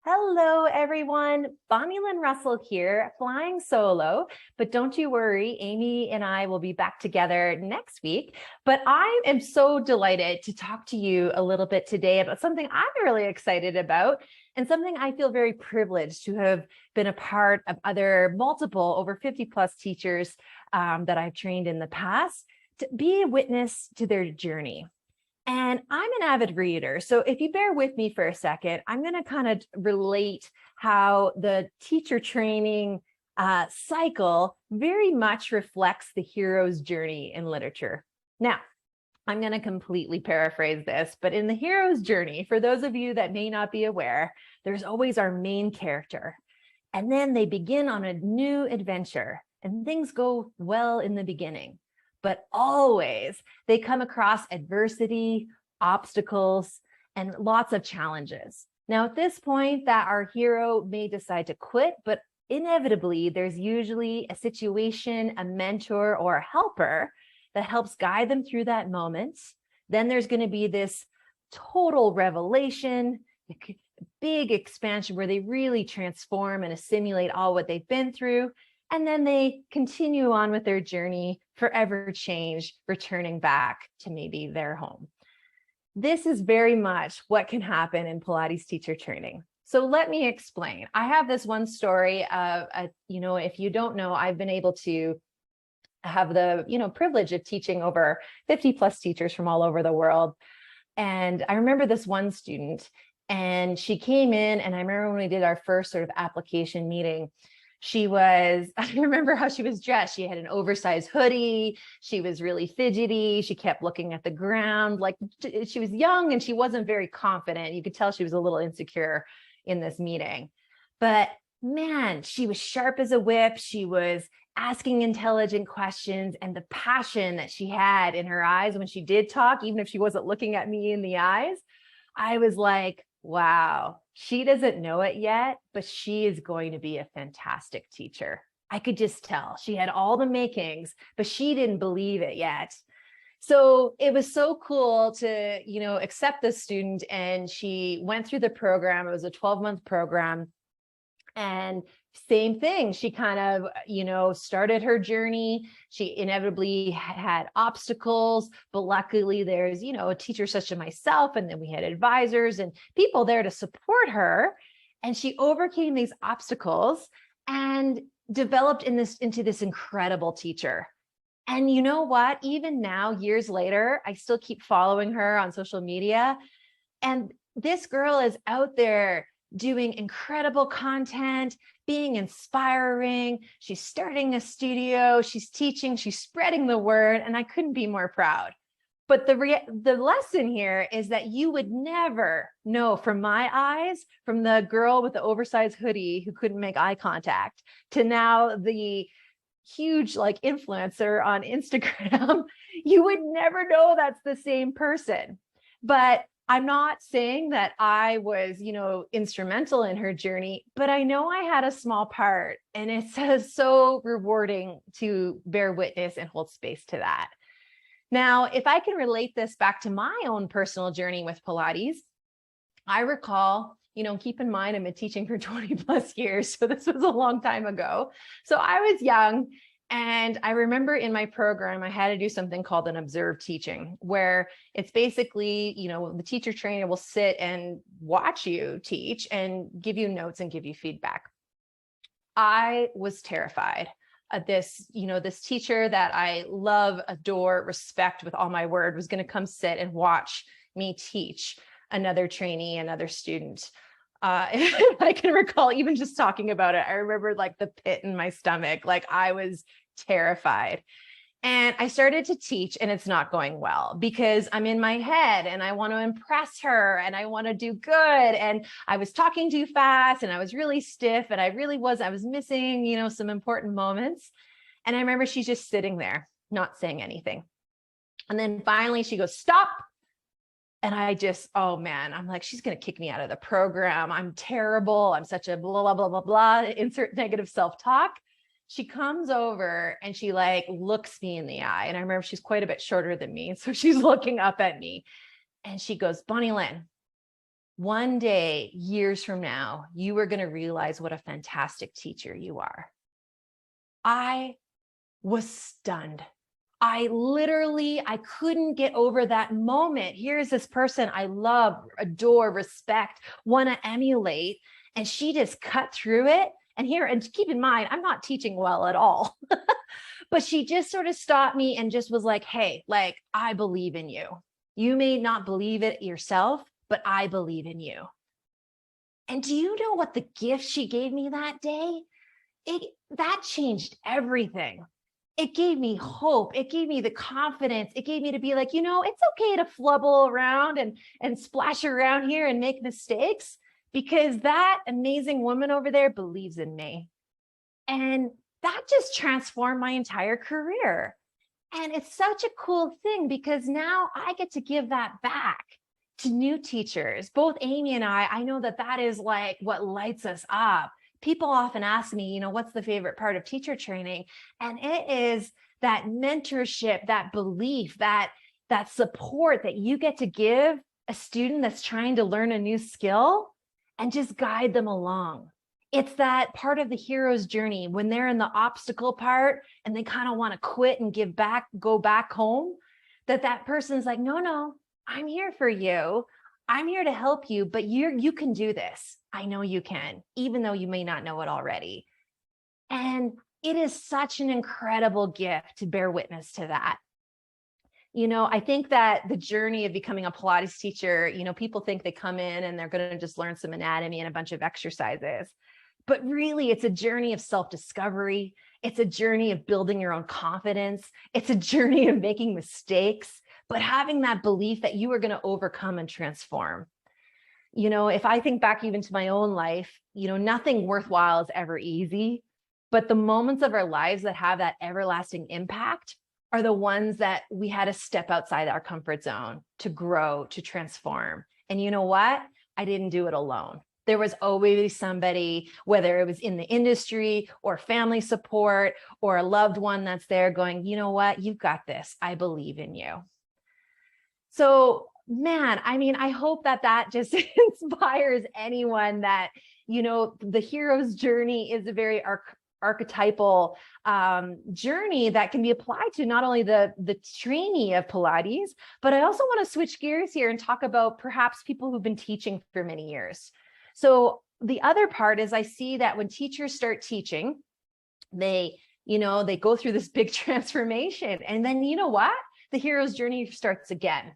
Hello, everyone. Bonny-Lynn Russell here, flying solo. But don't you worry, Amy and I will be back together next week. But I am so delighted to talk to you a little bit today about something I'm really excited about and something I feel very privileged to have been a part of other multiple over 50 plus teachers that I've trained in the past to be a witness to their journey. And I'm an avid reader. So if you bear with me for a second, I'm going to kind of relate how the teacher training cycle very much reflects the hero's journey in literature. Now, I'm going to completely paraphrase this, but in the hero's journey, for those of you that may not be aware, there's always our main character. And then they begin on a new adventure and things go well in the beginning. But always they come across adversity, obstacles, and lots of challenges. Now, at this point that our hero may decide to quit, but inevitably there's usually a situation, a mentor, or a helper that helps guide them through that moment. Then there's going to be this total revelation, big expansion where they really transform and assimilate all what they've been through. And then they continue on with their journey, forever change, returning back to maybe their home. This is very much what can happen in Pilates teacher training. So let me explain. I have this one story of, if you don't know, I've been able to have the, privilege of teaching over 50 plus teachers from all over the world. And I remember this one student, and she came in, and I remember when we did our first sort of application meeting, I remember how she was dressed. She had an oversized hoodie. She was really fidgety. She kept looking at the ground. Like, she was young and she wasn't very confident. You could tell she was a little insecure in this meeting. But man, she was sharp as a whip. She was asking intelligent questions, and the passion that she had in her eyes when she did talk, even if she wasn't looking at me in the eyes, I was like, wow, she doesn't know it yet, but she is going to be a fantastic teacher. I could just tell she had all the makings, but she didn't believe it yet. So it was so cool to, accept this student, and she went through the program. It was a 12-month program. And same thing, she kind of, started her journey. She inevitably had obstacles, but luckily there's, a teacher such as myself, and then we had advisors and people there to support her. And she overcame these obstacles and developed into this incredible teacher. And you know what? Even now, years later, I still keep following her on social media. And this girl is out there doing incredible content, being inspiring. She's starting a studio, she's teaching, she's spreading the word, and I couldn't be more proud. But the lesson here is that you would never know from my eyes, from the girl with the oversized hoodie who couldn't make eye contact to now the huge influencer on Instagram, you would never know that's the same person. But I'm not saying that I was, instrumental in her journey, but I know I had a small part, and it's so rewarding to bear witness and hold space to that. Now, if I can relate this back to my own personal journey with Pilates, I recall, keep in mind, I've been teaching for 20 plus years, so this was a long time ago. So I was young. And I remember in my program, I had to do something called an observed teaching, where it's basically, the teacher trainer will sit and watch you teach and give you notes and give you feedback. I was terrified of this, this teacher that I love, adore, respect with all my word was going to come sit and watch me teach another trainee, another student. I can recall even just talking about it. I remember the pit in my stomach, I was terrified. And I started to teach, and it's not going well because I'm in my head and I want to impress her and I want to do good. And I was talking too fast and I was really stiff, and I was missing, some important moments. And I remember she's just sitting there, not saying anything. And then finally she goes, stop. And I just, oh man, I'm like, she's going to kick me out of the program. I'm terrible. I'm such a blah, blah, blah, blah, blah, insert negative self-talk. She comes over and she looks me in the eye. And I remember she's quite a bit shorter than me. So she's looking up at me and she goes, Bonny-Lynn, one day, years from now, you are going to realize what a fantastic teacher you are. I was stunned. I couldn't get over that moment. Here's this person I love, adore, respect, want to emulate, and she just cut through it. And keep in mind, I'm not teaching well at all, but she just sort of stopped me and just was like, hey, like, I believe in you. You may not believe it yourself, but I believe in you. And do you know what the gift she gave me that day? That changed everything. It gave me hope. It gave me the confidence. It gave me to be like, it's okay to flubble around and splash around here and make mistakes, because that amazing woman over there believes in me. And that just transformed my entire career. And it's such a cool thing because now I get to give that back to new teachers. Both Amy and I know that is like what lights us up. People often ask me, what's the favorite part of teacher training? And it is that mentorship, that belief, that support that you get to give a student that's trying to learn a new skill and just guide them along. It's that part of the hero's journey when they're in the obstacle part and they kind of want to quit and go back home, that person's like, no, I'm here for you. I'm here to help you, but you can do this. I know you can, even though you may not know it already. And it is such an incredible gift to bear witness to that. I think that the journey of becoming a Pilates teacher, people think they come in and they're going to just learn some anatomy and a bunch of exercises. But really, it's a journey of self-discovery. It's a journey of building your own confidence. It's a journey of making mistakes, but having that belief that you are going to overcome and transform. If I think back even to my own life, nothing worthwhile is ever easy, but the moments of our lives that have that everlasting impact are the ones that we had to step outside our comfort zone to grow, to transform. And you know what? I didn't do it alone. There was always somebody, whether it was in the industry or family support or a loved one that's there going, you know what? You've got this. I believe in you. So, man, I hope that just inspires anyone that, the hero's journey is a very archetypal journey that can be applied to not only the trainee of Pilates, but I also want to switch gears here and talk about perhaps people who've been teaching for many years. So the other part is I see that when teachers start teaching, they go through this big transformation. And then you know what? The hero's journey starts again.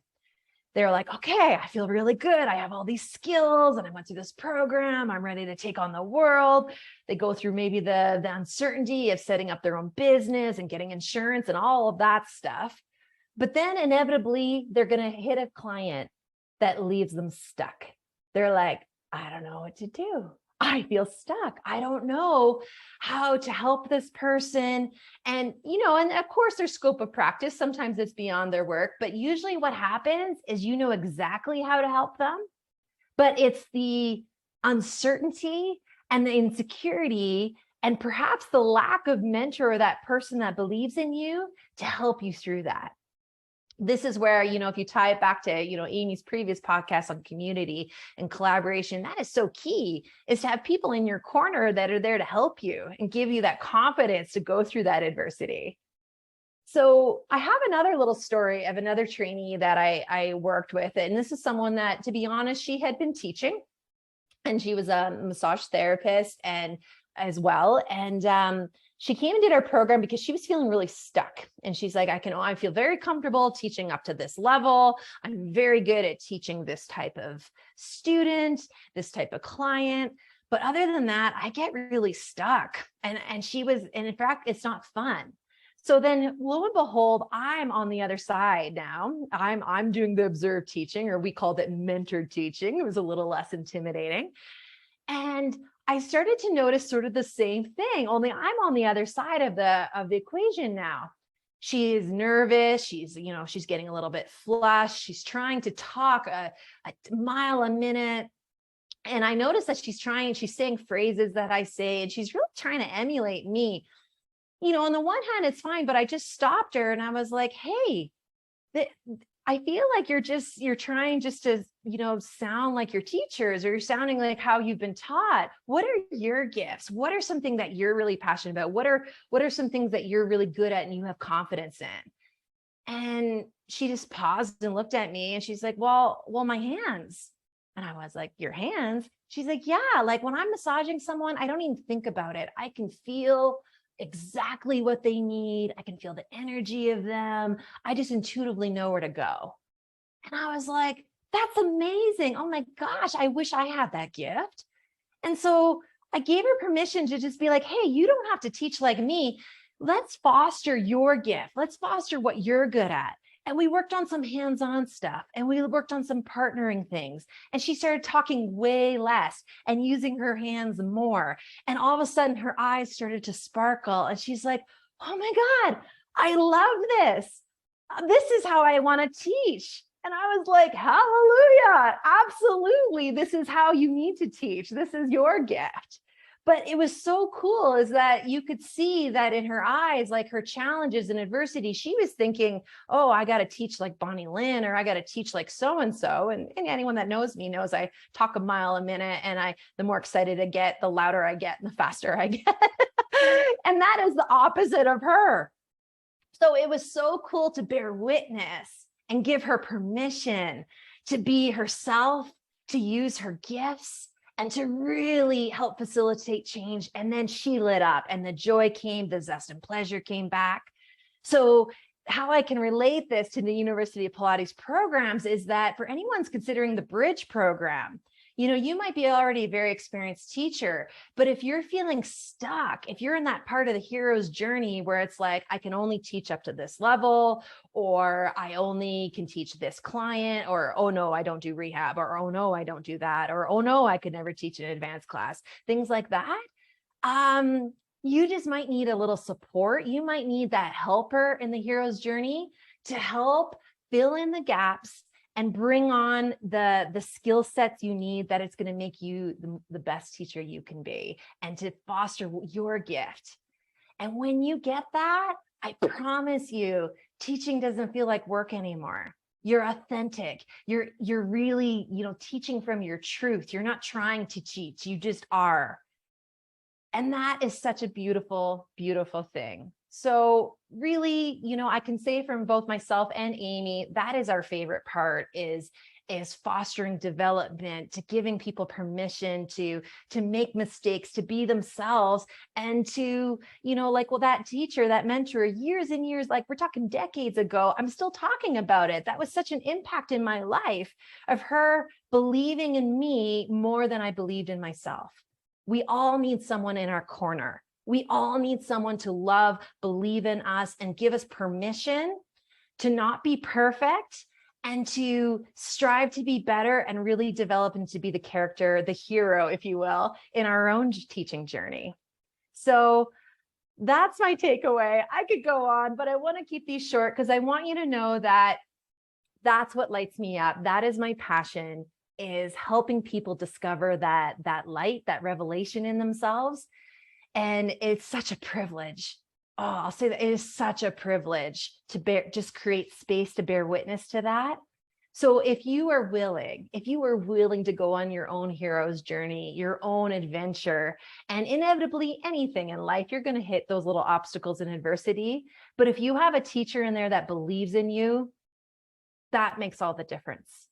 They're like, okay, I feel really good. I have all these skills and I went through this program. I'm ready to take on the world. They go through maybe the uncertainty of setting up their own business and getting insurance and all of that stuff. But then inevitably, they're going to hit a client that leaves them stuck. They're like, I don't know what to do. I feel stuck. I don't know how to help this person. And, and of course their scope of practice, sometimes it's beyond their work, but usually what happens is exactly how to help them, but it's the uncertainty and the insecurity and perhaps the lack of mentor or that person that believes in you to help you through that. This is where, if you tie it back to, Amy's previous podcast on community and collaboration, that is so key, is to have people in your corner that are there to help you and give you that confidence to go through that adversity. So I have another little story of another trainee that I worked with. And this is someone that, to be honest, she had been teaching and she was a massage therapist and as well. And, she came and did our program because she was feeling really stuck. And she's like, I feel very comfortable teaching up to this level. I'm very good at teaching this type of student, this type of client. But other than that, I get really stuck. And in fact, it's not fun. So then lo and behold, I'm on the other side now. I'm doing the observed teaching, or we called it mentored teaching. It was a little less intimidating. And I started to notice sort of the same thing, only I'm on the other side of the equation now. She is nervous. She's getting a little bit flushed. She's trying to talk a mile a minute. And I noticed that she's saying phrases that I say, and she's really trying to emulate me. On the one hand, it's fine, but I just stopped her and I was like, hey, I feel like you're trying just to, sound like your teachers, or you're sounding like how you've been taught. What are your gifts? What are something that you're really passionate about? What are some things that you're really good at and you have confidence in? And she just paused and looked at me and she's like, well, my hands. And I was like, your hands? She's like, yeah, like when I'm massaging someone, I don't even think about it. I can feel exactly what they need. I can feel the energy of them. I just intuitively know where to go. And I was like, that's amazing. Oh my gosh, I wish I had that gift. And so I gave her permission to just be like, hey, you don't have to teach like me. Let's foster your gift. Let's foster what you're good at. And we worked on some hands-on stuff and we worked on some partnering things. And she started talking way less and using her hands more. And all of a sudden her eyes started to sparkle. And she's like, oh my God, I love this. This is how I want to teach. And I was like, hallelujah, absolutely. This is how you need to teach. This is your gift. But it was so cool is that you could see that in her eyes, like her challenges and adversity, she was thinking, oh, I got to teach like Bonny-Lynn, or I got to teach like so-and-so. And anyone that knows me knows I talk a mile a minute, and the more excited I get, the louder I get and the faster I get. And that is the opposite of her. So it was so cool to bear witness and give her permission to be herself, to use her gifts, and to really help facilitate change. And then she lit up and the joy came, the zest and pleasure came back. So how I can relate this to the University of Pilates programs is that for anyone's considering the bridge program, you might be already a very experienced teacher, but if you're feeling stuck, if you're in that part of the hero's journey where it's like, I can only teach up to this level, or I only can teach this client, or, oh no, I don't do rehab, or, oh no, I don't do that, or, oh no, I could never teach an advanced class, things like that. You just might need a little support. You might need that helper in the hero's journey to help fill in the gaps and bring on the skill sets you need that it's going to make you the best teacher you can be, and to foster your gift. And when you get that, I promise you, teaching doesn't feel like work anymore. You're authentic. You're really, teaching from your truth. You're not trying to teach. You just are. And that is such a beautiful, beautiful thing. So really, I can say from both myself and Amy, that is our favorite part, is fostering development, to giving people permission to make mistakes, to be themselves, and to, that teacher, that mentor, years and years, like we're talking decades ago, I'm still talking about it. That was such an impact in my life, of her believing in me more than I believed in myself. We all need someone in our corner. We all need someone to love, believe in us, and give us permission to not be perfect, and to strive to be better and really develop into be the character, the hero, if you will, in our own teaching journey. So that's my takeaway. I could go on, but I want to keep these short because I want you to know that that's what lights me up. That is my passion, is helping people discover that light, that revelation in themselves. And it's such a privilege. Oh, I'll say that it is such a privilege to just create space to bear witness to that. So if you are willing to go on your own hero's journey, your own adventure, and inevitably anything in life, you're going to hit those little obstacles and adversity. But if you have a teacher in there that believes in you, that makes all the difference.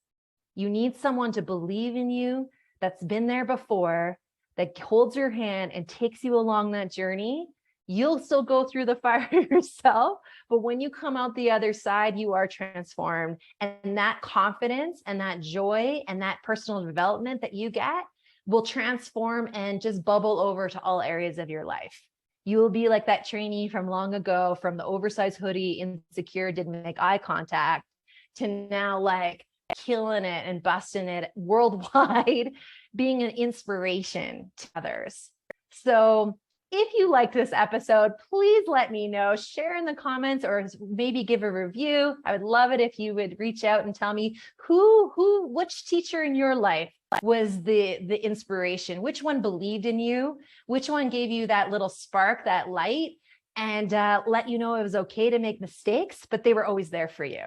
You need someone to believe in you, that's been there before, that holds your hand and takes you along that journey. You'll still go through the fire yourself, but when you come out the other side, you are transformed. And that confidence and that joy and that personal development that you get will transform and just bubble over to all areas of your life. You will be like that trainee from long ago, from the oversized hoodie, insecure, didn't make eye contact, to now like killing it and busting it worldwide, being an inspiration to others. So if you liked this episode, please let me know, share in the comments, or maybe give a review. I would love it if you would reach out and tell me which teacher in your life was the inspiration, which one believed in you, which one gave you that little spark, that light, and let you know it was okay to make mistakes, but they were always there for you.